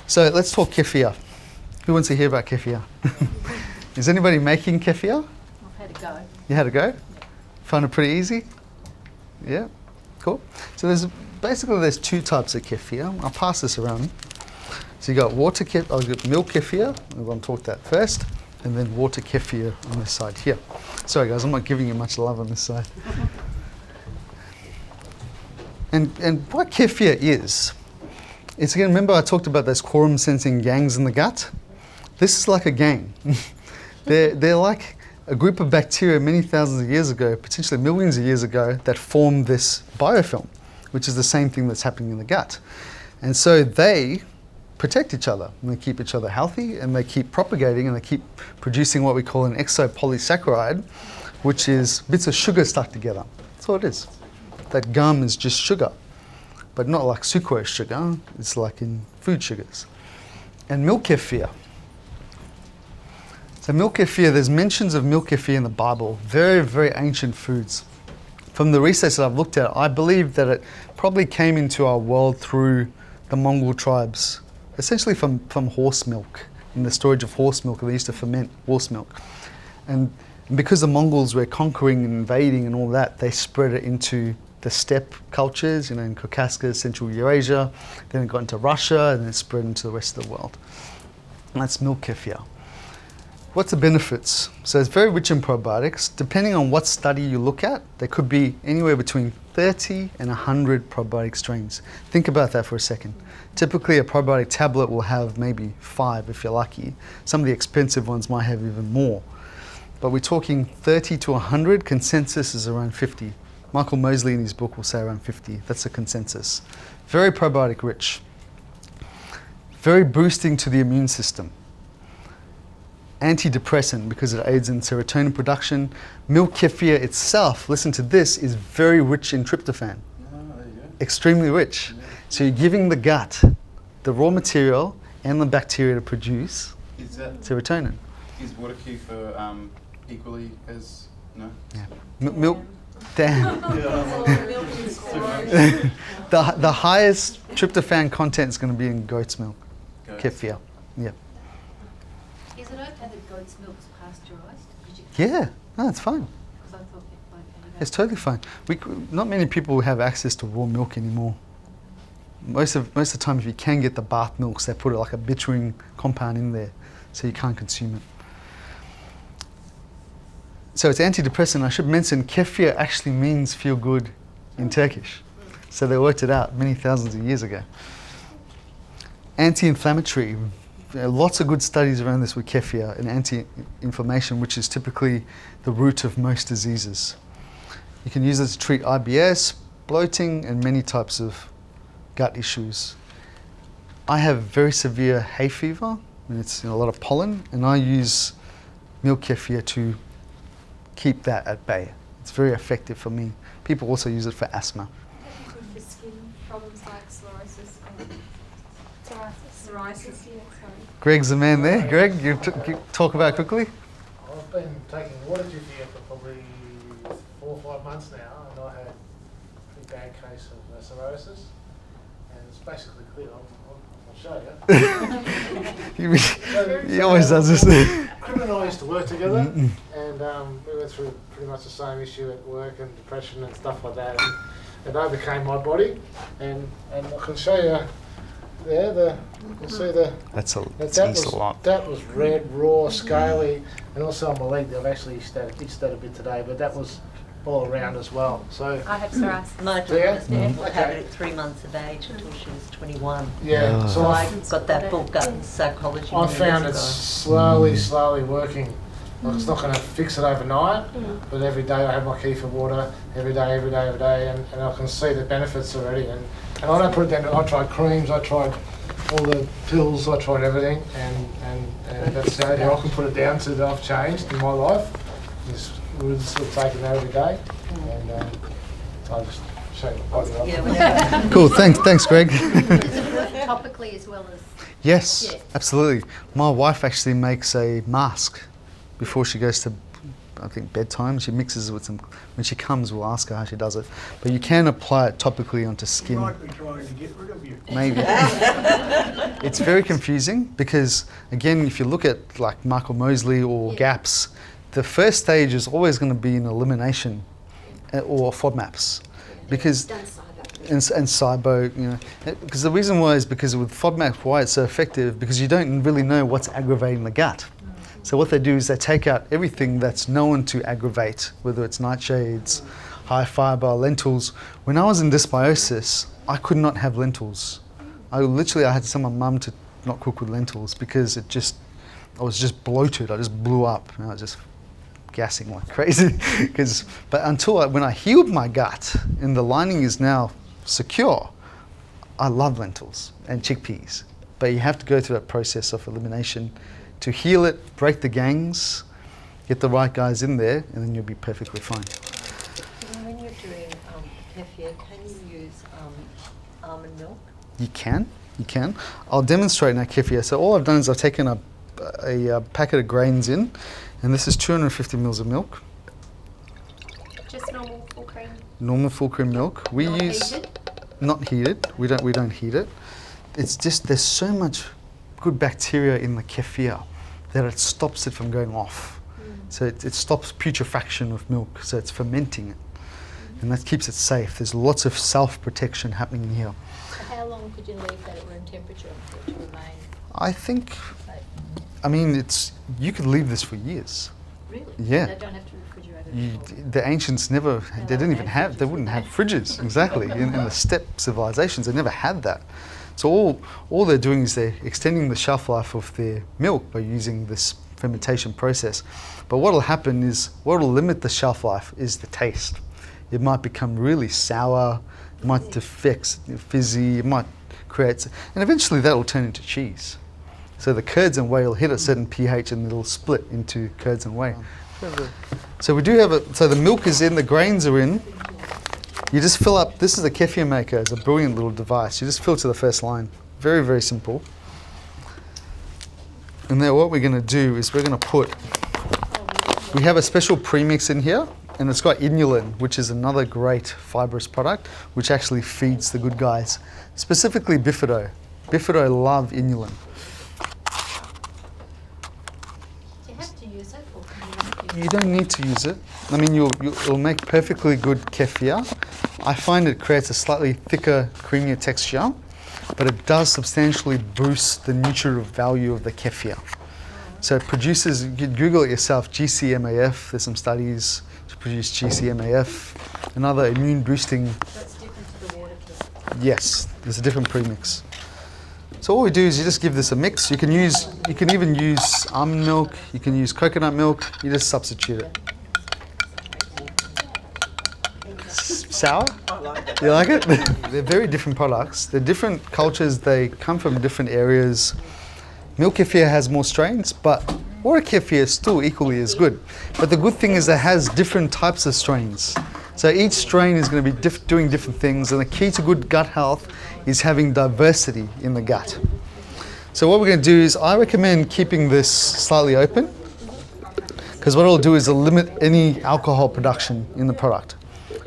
So let's talk kefir. Who wants to hear about kefir? Is anybody making kefir? I've had a go. You had a go? Yeah. Found it pretty easy? Yeah, cool. So there's two types of kefir. I'll pass this around. So you got water kefir, I'll get milk kefir. I'm going to talk that first, and then water kefir on this side here. Sorry guys, I'm not giving you much love on this side. And what kefir is, it's again, remember I talked about those quorum sensing gangs in the gut? This is like a gang. They're like a group of bacteria many thousands of years ago, potentially millions of years ago, that formed this biofilm, which is the same thing that's happening in the gut. And so they protect each other, and they keep each other healthy, and they keep propagating, and they keep producing what we call an exopolysaccharide, which is bits of sugar stuck together. That's all it is. That gum is just sugar, but not like sucrose sugar. It's like in food sugars. And milk kefir. So milk kefir, there's mentions of milk kefir in the Bible, very, very ancient foods. From the research that I've looked at, I believe that it probably came into our world through the Mongol tribes, essentially from horse milk, in the storage of horse milk. They used to ferment horse milk. And because the Mongols were conquering and invading and all that, they spread it into the steppe cultures, in Caucasus, Central Eurasia. Then it got into Russia, and then it spread into the rest of the world. And that's milk kefir. What's the benefits? So it's very rich in probiotics. Depending on what study you look at, there could be anywhere between 30 and 100 probiotic strains. Think about that for a second. Typically a probiotic tablet will have maybe 5 if you're lucky. Some of the expensive ones might have even more. But we're talking 30 to 100, consensus is around 50. Michael Mosley in his book will say around 50. That's the consensus. Very probiotic rich. Very boosting to the immune system. Antidepressant because it aids in serotonin production. Milk kefir itself, listen to this, is very rich in tryptophan. Extremely rich. Yeah. So you're giving the gut the raw material and the bacteria to produce serotonin. Is water kefir equally as, no? Yeah. Milk. Damn. The highest tryptophan content is going to be in goat's milk. Kefir. Yeah. Is it okay that goat's milk is pasteurised? Yeah. No, it's fine. Because I thought It's totally fine. Not many people have access to raw milk anymore. Most of the time, if you can get the bath milks, they put like a bittering compound in there, so you can't consume it. So it's antidepressant. I should mention kefir actually means feel good in Turkish. So they worked it out many thousands of years ago. Anti-inflammatory. Lots of good studies around this with kefir and anti-inflammation, which is typically the root of most diseases. You can use it to treat IBS, bloating, and many types of gut issues. I have very severe hay fever, and it's a lot of pollen, and I use milk kefir to keep that at bay. It's very effective for me. People also use it for asthma. Good for skin problems like sclerosis and psoriasis. Yeah, sorry. Greg's the man there. Greg, you talk about it quickly. I've been taking water kefir for probably 4 or 5 months now, and I had a pretty bad case of cirrhosis, and it's basically clear. I'll show you. He always does this. Krim and I used to work together, and we went through pretty much the same issue at work and depression and stuff like that. And it overcame my body, and I can show you there. You see that was red, raw, scaly, and also on my leg. I've actually itched that a bit today, but that was all around as well. So I have psoriasis. My daughter had it at 3 months of age until she was 21. yeah, Oh. so So I got that book in psychology. I many found it years ago. slowly working. Like it's not going to fix it overnight, but every day I have my kefir water, every day, and I can see the benefits already. And I don't put it down. I tried creams, I tried all the pills, I tried everything, and that's the only thing I can put it down to that I've changed in my life. We're sort of taking that every day, and I'll just show you my body up. Yeah, Cool. Thanks, Greg. Does it work topically as well as? Yes, Yeah. absolutely. My wife actually makes a mask before she goes to I think, bedtime. She mixes it with some, when she comes, we'll ask her how she does it. But you can apply it topically onto skin. You might be trying to get rid of you. Maybe. It's very confusing because, again, if you look at like Michael Mosley or GAPS, the first stage is always going to be an elimination or FODMAPs. Because and SIBO, you know, because the reason why is because with FODMAP, why it's so effective, because you don't really know what's aggravating the gut. So what they do is they take out everything that's known to aggravate, whether it's nightshades, high fiber, lentils. When I was in dysbiosis, I could not have lentils. I had to tell my mum to not cook with lentils because I was just bloated. I just blew up. And I was just gassing like crazy. But when I healed my gut and the lining is now secure, I love lentils and chickpeas. But you have to go through that process of elimination to heal it, break the gangs, get the right guys in there, and then you'll be perfectly fine. When you're doing kefir, can you use almond milk? You can. I'll demonstrate now kefir. So all I've done is I've taken a packet of grains in, and this is 250 mils of milk. Just normal full cream. Normal full cream milk. We Not use heated? not heated. We don't heat it. It's just there's so much good bacteria in the kefir that it stops it from going off. So it stops putrefaction of milk. So it's fermenting it, and that keeps it safe. There's lots of self-protection happening in here. So how long could you leave that at room temperature for it to remain I think, safe? I mean, you could leave this for years. Really? Yeah. They don't have to refrigerate it at all? The ancients they wouldn't have fridges, exactly. In the steppe civilizations, they never had that. So all they're doing is they're extending the shelf life of their milk by using this fermentation process. But what'll happen is, what'll limit the shelf life is the taste. It might become really sour, it might defect, fizzy, it might create, and eventually that'll turn into cheese. So the curds and whey will hit a certain pH and it'll split into curds and whey. So we do have so the milk is in, the grains are in. You just fill up, this is a kefir maker, it's a brilliant little device. You just fill to the first line. Very, very simple. And then what we're going to do is we have a special premix in here, and it's got inulin, which is another great fibrous product, which actually feeds the good guys. Specifically Bifido. Bifido love inulin. Do you have to use it or can you not use it? You don't need to use it. I mean, you'll make perfectly good kefir. I find it creates a slightly thicker, creamier texture, but it does substantially boost the nutritive value of the kefir. So it produces, you can Google it yourself, GcMAF, there's some studies to produce GcMAF, another immune boosting. So it's different to the water kefir? Yes, there's a different premix. So all we do is you just give this a mix. You can even use almond milk, you can use coconut milk, you just substitute it. Sour? I like it. You like it? They're very different products. They're different cultures, they come from different areas. Milk kefir has more strains, but water kefir is still equally as good. But the good thing is it has different types of strains. So each strain is going to be doing different things, and the key to good gut health is having diversity in the gut. So what we're going to do is I recommend keeping this slightly open, because what it'll do is it'll limit any alcohol production in the product.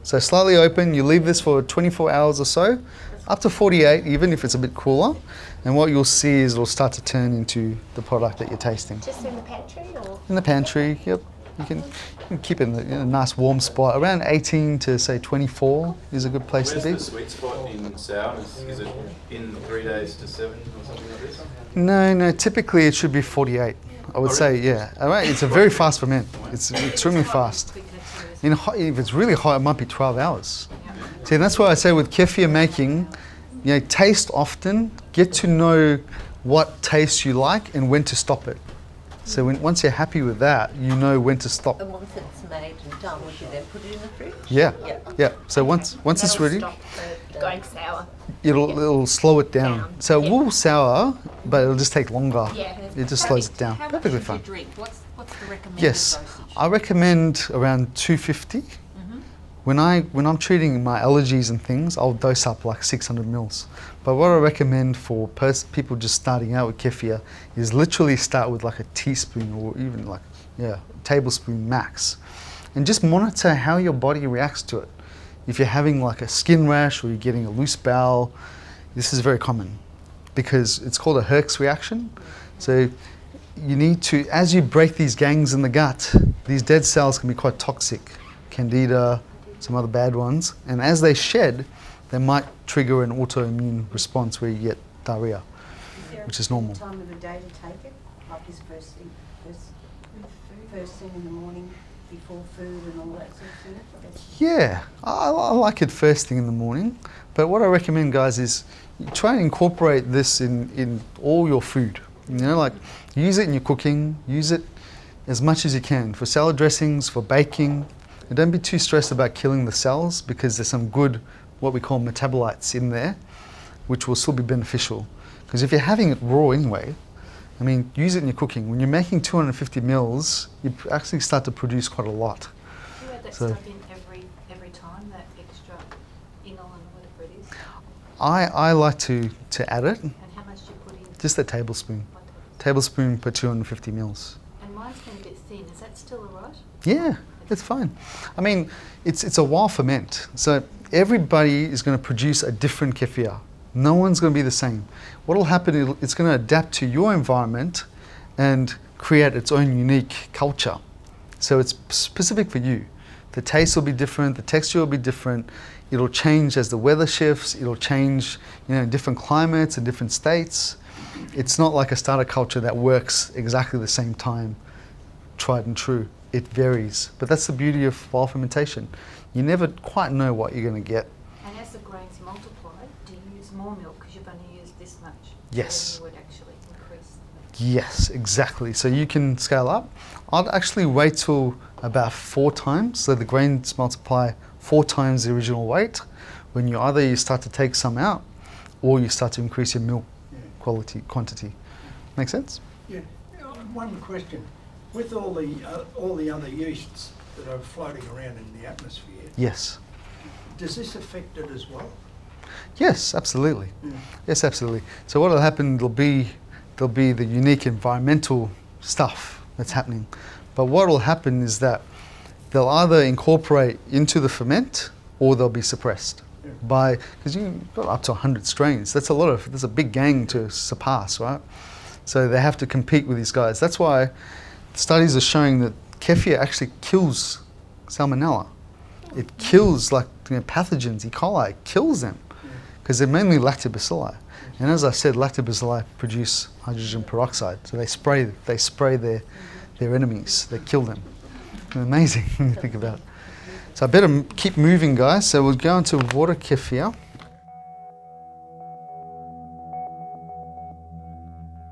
So slightly open, you leave this for 24 hours or so, up to 48 even if it's a bit cooler, and what you'll see is it'll start to turn into the product that you're tasting. Just in the pantry or? In the pantry, yep. You can keep it in a nice warm spot. Around 18 to say 24 is a good place to be. Where's the sweet spot in sourness? Is it in 3 days to 7 or something like this? No, typically it should be 48. I would say, yeah. All right, it's a very fast ferment. It's extremely fast. If it's really hot, it might be 12 hours. See, that's why I say with kefir making, taste often, get to know what taste you like and when to stop it. So once you're happy with that, you know when to stop. And once it's made and done, would you then put it in the fridge? Yeah. So once it's ready, Stop the going sour. it'll slow it down. So it Yeah. will sour, but it'll just take longer. Yeah. It just slows it down. How much Perfectly should fine. you drink? What's the recommended Yes, dosage? I recommend around 250. When I'm treating my allergies and things, I'll dose up like 600 mils. But what I recommend for people just starting out with kefir is literally start with like a teaspoon or even like Yeah, tablespoon max. And just monitor how your body reacts to it. If you're having like a skin rash or you're getting a loose bowel, this is very common because it's called a Herx reaction. So you need to, as you break these gangs in the gut, these dead cells can be quite toxic, candida, some other bad ones, and as they shed, they might trigger an autoimmune response where you get diarrhea, which is normal. Time of the day to take it, like this first thing in the morning, before food and all that sort of thing? Yeah, I like it first thing in the morning, but what I recommend, guys, is you try and incorporate this in all your food. You know, like use it in your cooking, use it as much as you can for salad dressings, for baking. And don't be too stressed about killing the cells because there's some good, what we call metabolites in there, which will still be beneficial. Because if you're having it raw anyway, I mean, use it in your cooking. When you're making 250 mils, you actually start to produce quite a lot. Do you add that So- stuff in every time, that extra inulin or whatever it is? I like to add it, And how much do you put in? just a tablespoon. One tablespoon. Tablespoon per 250 mils. And mine's been a bit thin. Is that still all right? Yeah, it's fine. I mean, it's a wild ferment. So everybody is going to produce a different kefir. No one's going to be the same. What will happen, it's going to adapt to your environment and create its own unique culture. So it's specific for you. The taste will be different, the texture will be different. It'll change as the weather shifts. It'll change, you know, in different climates and different states. It's not like a starter culture that works exactly the same time, tried and true. It varies. But that's the beauty of wild fermentation. You never quite know what you're going to get. And as the grains multiply, do you use more milk because you've only used this much? Yes. Then you would actually increase. Yes, exactly. So you can scale up. I'd actually wait till about 4 times, so the grains multiply 4 times the original weight. When you start to take some out, or you start to increase your milk quantity. Make sense? Yeah. One question. With all the other yeasts that are floating around in the atmosphere, Yes. does this affect it as well? Yes, absolutely. Yeah. Yes, absolutely. So what will happen? There'll be the unique environmental stuff that's happening, but what will happen is that they'll either incorporate into the ferment or they'll be suppressed by, because you've got up to 100 strains. That's a big gang to surpass, right? So they have to compete with these guys. That's why studies are showing that kefir actually kills salmonella. It kills pathogens, E. coli, it kills them because they're mainly lactobacilli. And as I said, lactobacilli produce hydrogen peroxide, so they spray their enemies, they kill them. Amazing when you think about it. So I better keep moving, guys. So we'll go into water kefir.